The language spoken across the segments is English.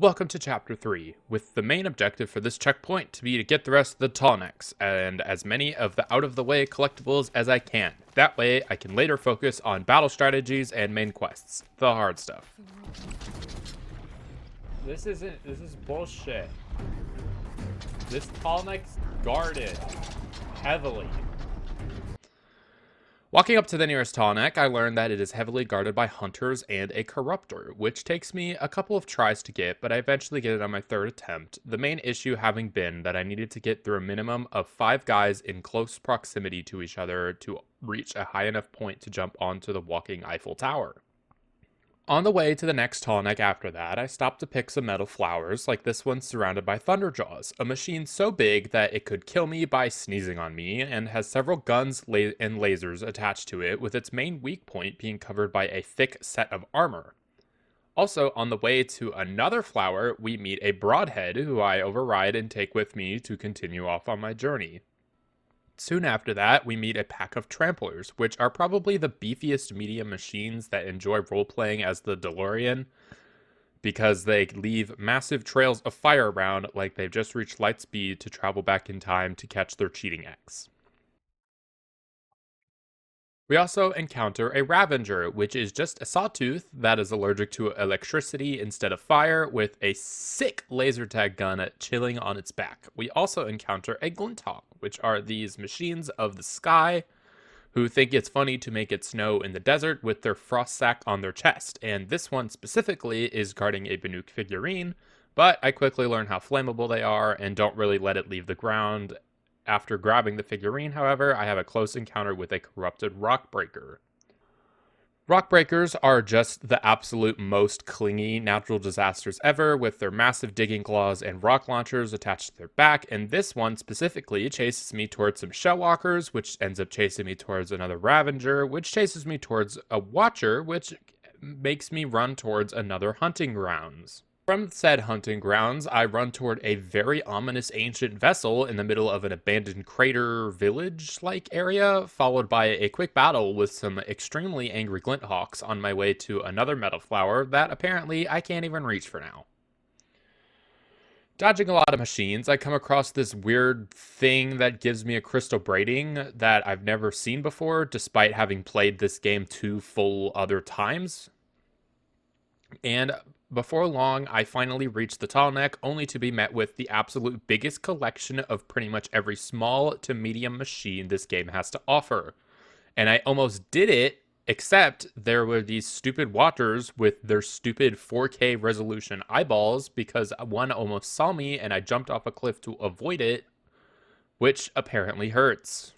Welcome to Chapter 3, with the main objective for this checkpoint to be to get the rest of the Tallnecks, and as many of the out-of-the-way collectibles as I can. That way, I can later focus on battle strategies and main quests, the hard stuff. This is bullshit. This Tallneck's guarded, heavily. Walking up to the nearest Tallneck, I learned that it is heavily guarded by hunters and a corruptor, which takes me a couple of tries to get, but I eventually get it on my third attempt. The main issue having been that I needed to get through a minimum of 5 guys in close proximity to each other to reach a high enough point to jump onto the walking Eiffel Tower. On the way to the next Tallneck after that, I stopped to pick some metal flowers, like this one surrounded by Thunderjaws, a machine so big that it could kill me by sneezing on me, and has several guns and lasers attached to it, with its main weak point being covered by a thick set of armor. Also, on the way to another flower, we meet a Broadhead, who I override and take with me to continue off on my journey. Soon after that, we meet a pack of Tramplers, which are probably the beefiest medium machines that enjoy role-playing as the DeLorean, because they leave massive trails of fire around like they've just reached light speed to travel back in time to catch their cheating ex. We also encounter a Ravager, which is just a sawtooth that is allergic to electricity instead of fire, with a sick laser tag gun chilling on its back. We also encounter a Glinthawk, which are these machines of the sky who think it's funny to make it snow in the desert with their frost sack on their chest, and this one specifically is guarding a Banuk figurine, but I quickly learn how flammable they are and don't really let it leave the ground. After grabbing the figurine, however, I have a close encounter with a corrupted Rockbreaker. Rockbreakers are just the absolute most clingy natural disasters ever, with their massive digging claws and rock launchers attached to their back, and this one specifically chases me towards some Shellwalkers, which ends up chasing me towards another Ravager, which chases me towards a Watcher, which makes me run towards another hunting grounds. From said hunting grounds, I run toward a very ominous ancient vessel in the middle of an abandoned crater village-like area, followed by a quick battle with some extremely angry Glinthawks on my way to another metal flower that apparently I can't even reach for now. Dodging a lot of machines, I come across this weird thing that gives me a crystal braiding that I've never seen before, despite having played this game 2 full other times. And before long, I finally reached the Tallneck, only to be met with the absolute biggest collection of pretty much every small to medium machine this game has to offer. And I almost did it, except there were these stupid watchers with their stupid 4K resolution eyeballs, because one almost saw me and I jumped off a cliff to avoid it, which apparently hurts.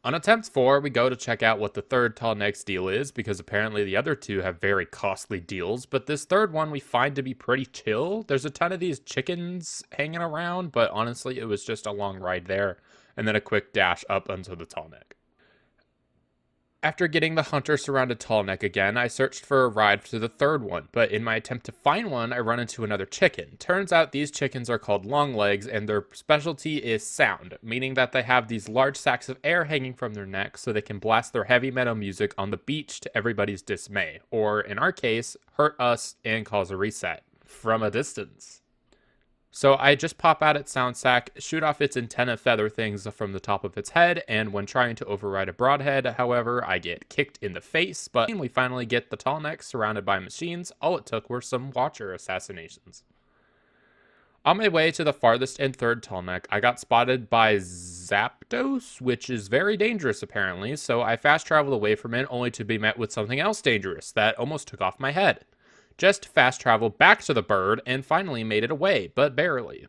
On attempt 4, we go to check out what the third Tallneck's deal is, because apparently the other two have very costly deals, but this third one we find to be pretty chill. There's a ton of these chickens hanging around, but honestly it was just a long ride there, and then a quick dash up onto the Tallneck. After getting the hunter-surrounded Tallneck again, I searched for a ride to the third one, but in my attempt to find one, I run into another chicken. Turns out these chickens are called Longlegs, and their specialty is sound, meaning that they have these large sacs of air hanging from their necks so they can blast their heavy metal music on the beach to everybody's dismay, or in our case, hurt us and cause a reset from a distance. So I just pop out its sound sack, shoot off its antenna feather things from the top of its head, and when trying to override a Broadhead, however, I get kicked in the face, but we finally get the Tallneck surrounded by machines. All it took were some Watcher assassinations. On my way to the farthest and third Tallneck, I got spotted by Zapdos, which is very dangerous apparently, so I fast traveled away from it only to be met with something else dangerous that almost took off my head. Just fast traveled back to the bird and finally made it away, but barely.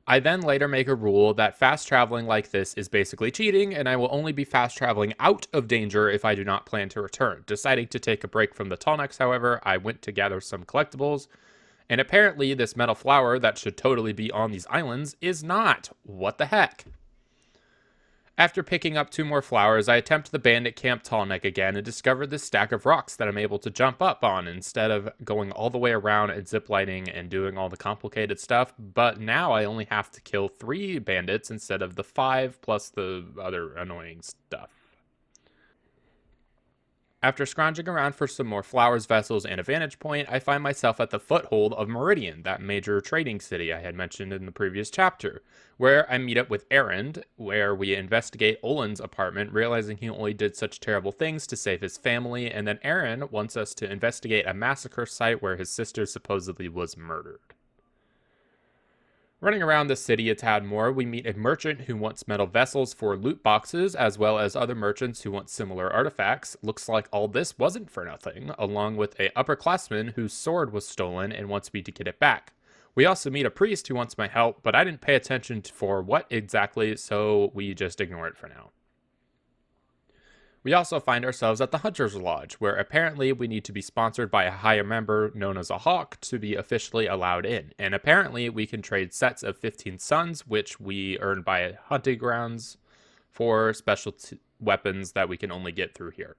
I then later make a rule that fast traveling like this is basically cheating, and I will only be fast traveling out of danger if I do not plan to return. Deciding to take a break from the Tallnecks, however, I went to gather some collectibles, and apparently this metal flower that should totally be on these islands is not. What the heck? After picking up 2 more flowers, I attempt the Bandit Camp Tallneck again and discover this stack of rocks that I'm able to jump up on instead of going all the way around and ziplining and doing all the complicated stuff. But now I only have to kill 3 bandits instead of the 5 plus the other annoying stuff. After scrounging around for some more flowers, vessels, and a vantage point, I find myself at the foothold of Meridian, that major trading city I had mentioned in the previous chapter, where I meet up with Erend, where we investigate Olin's apartment, realizing he only did such terrible things to save his family, and then Erend wants us to investigate a massacre site where his sister supposedly was murdered. Running around the city a tad more, we meet a merchant who wants metal vessels for loot boxes, as well as other merchants who want similar artifacts. Looks like all this wasn't for nothing, along with a upperclassman whose sword was stolen and wants me to get it back. We also meet a priest who wants my help, but I didn't pay attention for what exactly, so we just ignore it for now. We also find ourselves at the Hunter's Lodge, where apparently we need to be sponsored by a higher member known as a Hawk to be officially allowed in. And apparently we can trade sets of 15 suns, which we earn by hunting grounds, for special weapons that we can only get through here.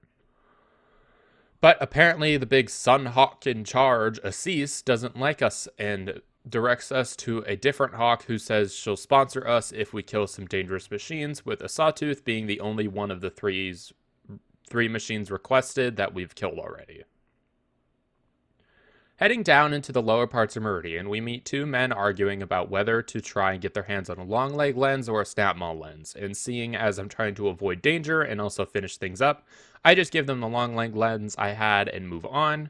But apparently the big Sun Hawk in charge, Assis, doesn't like us and directs us to a different Hawk who says she'll sponsor us if we kill some dangerous machines, with a Sawtooth being the only one of the three machines requested that we've killed already. Heading down into the lower parts of Meridian, we meet two men arguing about whether to try and get their hands on a long leg lens or a snap maul lens, and seeing as I'm trying to avoid danger and also finish things up, I just give them the long leg lens I had and move on.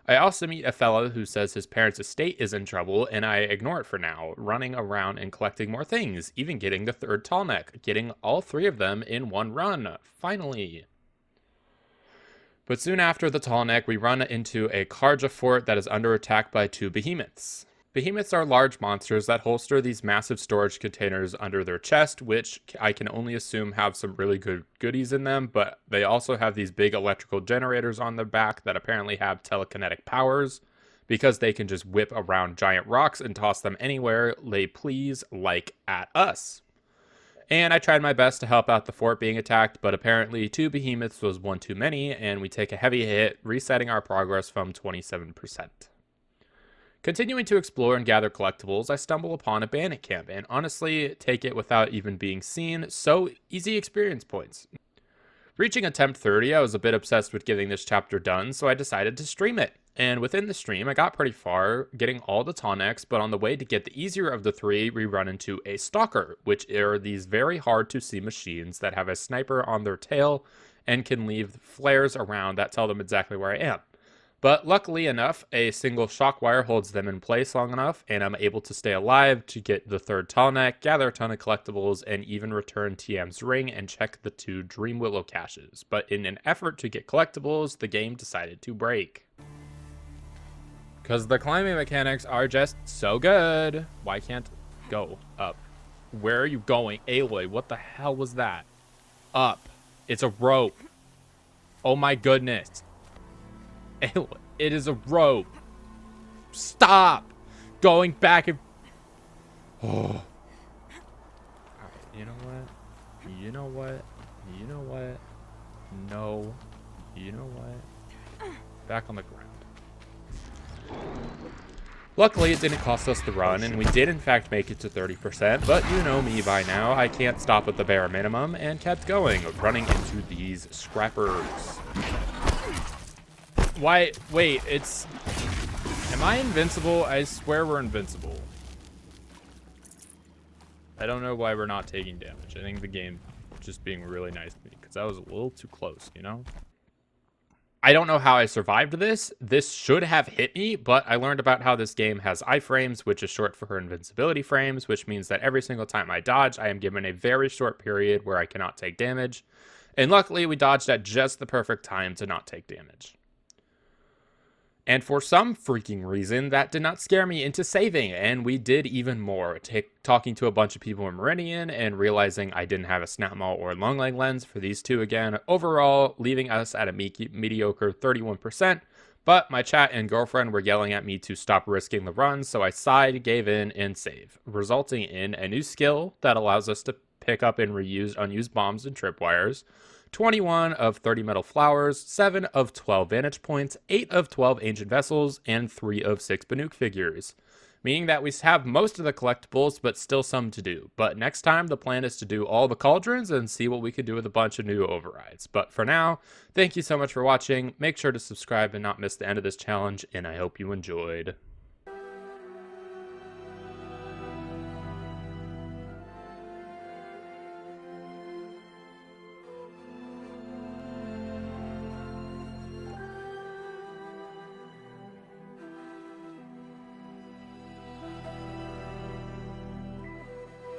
I also meet a fellow who says his parents' estate is in trouble, and I ignore it for now, running around and collecting more things, even getting the third tall neck, getting all three of them in one run, finally. But soon after the tall neck, we run into a Karja fort that is under attack by two behemoths. Behemoths are large monsters that holster these massive storage containers under their chest, which I can only assume have some really good goodies in them, but they also have these big electrical generators on their back that apparently have telekinetic powers, because they can just whip around giant rocks and toss them anywhere they please, like at us. And I tried my best to help out the fort being attacked, but apparently two behemoths was one too many, and we take a heavy hit, resetting our progress from 27%. Continuing to explore and gather collectibles, I stumble upon a bandit camp, and honestly take it without even being seen, so easy experience points. Reaching attempt 30, I was a bit obsessed with getting this chapter done, so I decided to stream it. And within the stream, I got pretty far, getting all the Tonics, but on the way to get the easier of the three, we run into a Stalker, which are these very hard to see machines that have a sniper on their tail and can leave flares around that tell them exactly where I am. But luckily enough, a single shock wire holds them in place long enough, and I'm able to stay alive to get the third tall neck, gather a ton of collectibles, and even return TM's ring and check the two Dream Willow caches. But in an effort to get collectibles, the game decided to break. Because the climbing mechanics are just so good. Why can't go up? Where are you going? Aloy, what the hell was that? Up. It's a rope. Oh my goodness. Aloy, it is a rope. Stop going back and... Oh. Alright, you know what? You know what? You know what? No. You know what? Back on the ground. Luckily, it didn't cost us the run, and we did in fact make it to 30%, but you know me by now, I can't stop at the bare minimum, and kept going, running into these scrappers. Why? Wait, it's... Am I invincible? I swear we're invincible. I don't know why we're not taking damage. I think the game just being really nice to me, because I was a little too close, you know? I don't know how I survived this. This should have hit me, but I learned about how this game has iframes, which is short for her invincibility frames, which means that every single time I dodge, I am given a very short period where I cannot take damage. And luckily, we dodged at just the perfect time to not take damage. And for some freaking reason, that did not scare me into saving, and we did even more, talking to a bunch of people in Meridian and realizing I didn't have a snap maul or long leg lens for these two again, overall leaving us at a mediocre 31%, but my chat and girlfriend were yelling at me to stop risking the run, so I sighed, gave in, and save, resulting in a new skill that allows us to pick up and reuse unused bombs and tripwires, 21 of 30 metal flowers, 7 of 12 vantage points, 8 of 12 ancient vessels, and 3 of 6 Banuk figures. meaning that we have most of the collectibles, but still some to do. But next time, the plan is to do all the cauldrons and see what we could do with a bunch of new overrides. But for now, thank you so much for watching. Make sure to subscribe and not miss the end of this challenge, and I hope you enjoyed.